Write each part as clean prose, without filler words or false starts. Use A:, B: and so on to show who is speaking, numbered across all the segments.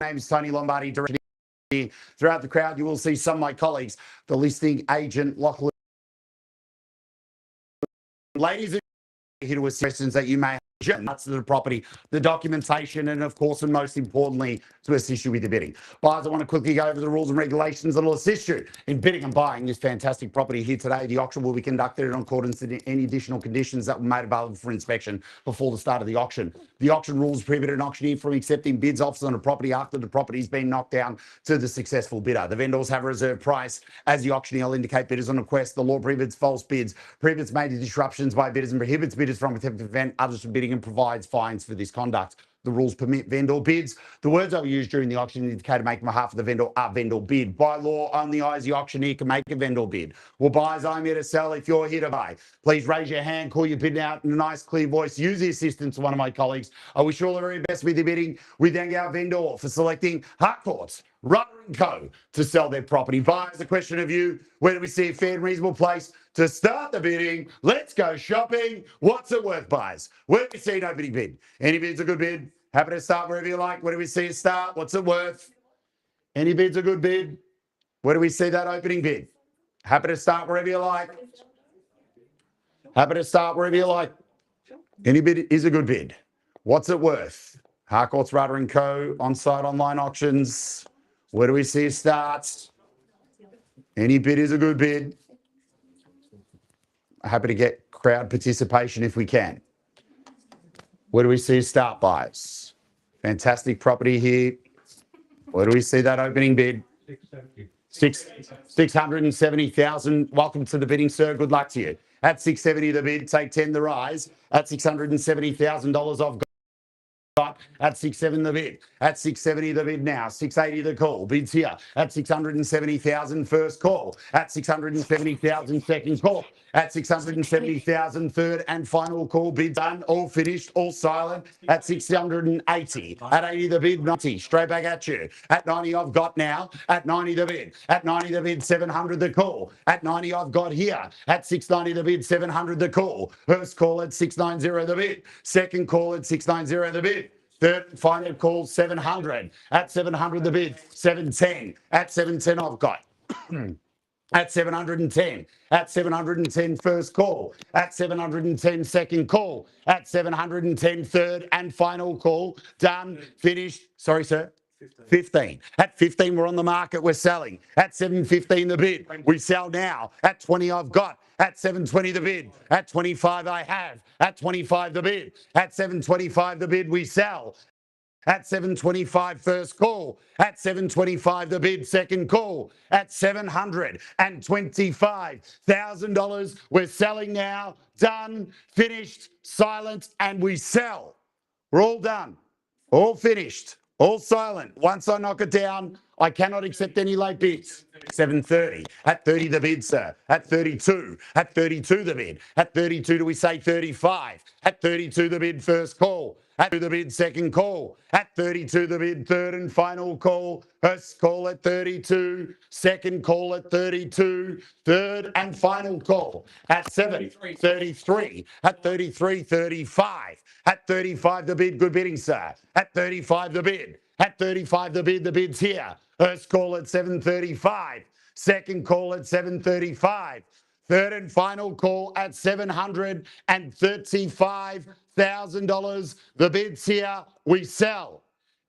A: name is Tony Lombardi. Throughout the crowd, you will see some of my colleagues, the listing agent, Lachlan. Ladies and here to assist questions that you may have to the property, the documentation, and of course, and most importantly, to assist you with the bidding. Buyers, I want to quickly go over the rules and regulations that will assist you in bidding and buying this fantastic property here today. The auction will be conducted in accordance to any additional conditions that were made available for inspection before the start of the auction. The auction rules prohibit an auctioneer from accepting bids offers on a property after the property has been knocked down to the successful bidder. The vendors have a reserve price as the auctioneer will indicate bidders on request. The law prohibits false bids, prohibits major disruptions by bidders, and prohibits bidders from attempting to prevent others from bidding and provides fines for this conduct. The rules permit vendor bids. The words I will use during the auction indicated make on behalf of the vendor are vendor bid. By law, only I as the auctioneer can make a vendor bid. Well, buyers, I'm here to sell. If you're here to buy, please raise your hand, call your bid out in a nice, clear voice. Use the assistance of one of my colleagues. I wish you all the very best with your bidding. We thank our vendor for selecting Harcourts Rata & Co. to sell their property. Buyers, the question of you, where do we see a fair and reasonable place to start the bidding? Let's go shopping. What's it worth, buyers? Where do we see an opening bid? Any bid's a good bid. Happy to start wherever you like. Where do we see it start? What's it worth? Any bid's a good bid. Where do we see that opening bid? Happy to start wherever you like. Happy to start wherever you like. Any bid is a good bid. What's it worth? Harcourts Rata & Co. on-site online auctions. Where do we see it starts? Any bid is a good bid. Happy to get crowd participation if we can. Where do we see start buys? Fantastic property here. Where do we see that opening bid? 670,000. Welcome to the bidding, sir. Good luck to you. At 670 the bid, take 10 the rise. At $670,000 I've got. At 670 the bid. At 670 the bid now. 680 the call. Bids here. At 670,000 first call. At 670,000 second call. At 670,000 third and final call. Bid done. All finished. All silent. At 680. At 80 the bid. 90. Straight back at you. At 90 I've got now. At 90 the bid. At 90 the bid. 700 the call. At 90 I've got here. At 690 the bid. 700 the call. First call at 690 the bid. Second call at 690 the bid. Third and final call, 700. At 700 the bid, 710. At 710 I've got. At 710. At 710 first call. At 710 second call. At 710 third and final call. Done, finished. Sorry, sir. 15. At 15, we're on the market, we're selling. At 715 the bid, we sell now. At 20, I've got. At 720 the bid. At 25, I have. At 25 the bid. At 725 the bid, we sell. At 725 first call. At 725 the bid second call. At $725,000 we're selling now. Done, finished, silent, and we sell. We're all done, all finished, all silent. Once I knock it down, I cannot accept any late bids. 730. At 30 the bid, sir. At 32. At 32 the bid. At 32 do we say 35? At 32 the bid first call. At 32 the bid second call. At 32 the bid third and final call. First call at 32. Second call at 32. Third and final call. At 33. At 33, 35. At 35 the bid, good bidding, sir. At 35 the bid. At 35 the bid's here. First call at 735. Second call at 735. Third and final call at $735,000. The bid's here. We sell.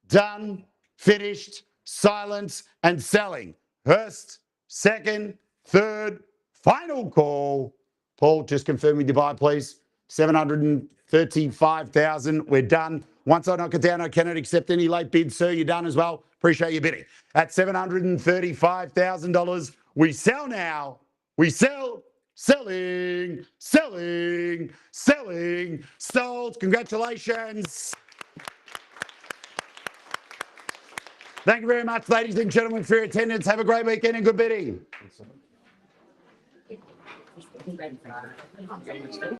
A: Done, finished, silent, and selling. First, second, third, final call. Paul, just confirm with your buy, please. 735,000. We're done. Once I knock it down, I cannot accept any late bids, sir. You're done as well. Appreciate your bidding. At $735,000, we sell now. We sell. Selling. Selling. Selling. Sold. Congratulations. Thank you very much, ladies and gentlemen, for your attendance. Have a great weekend and good bidding.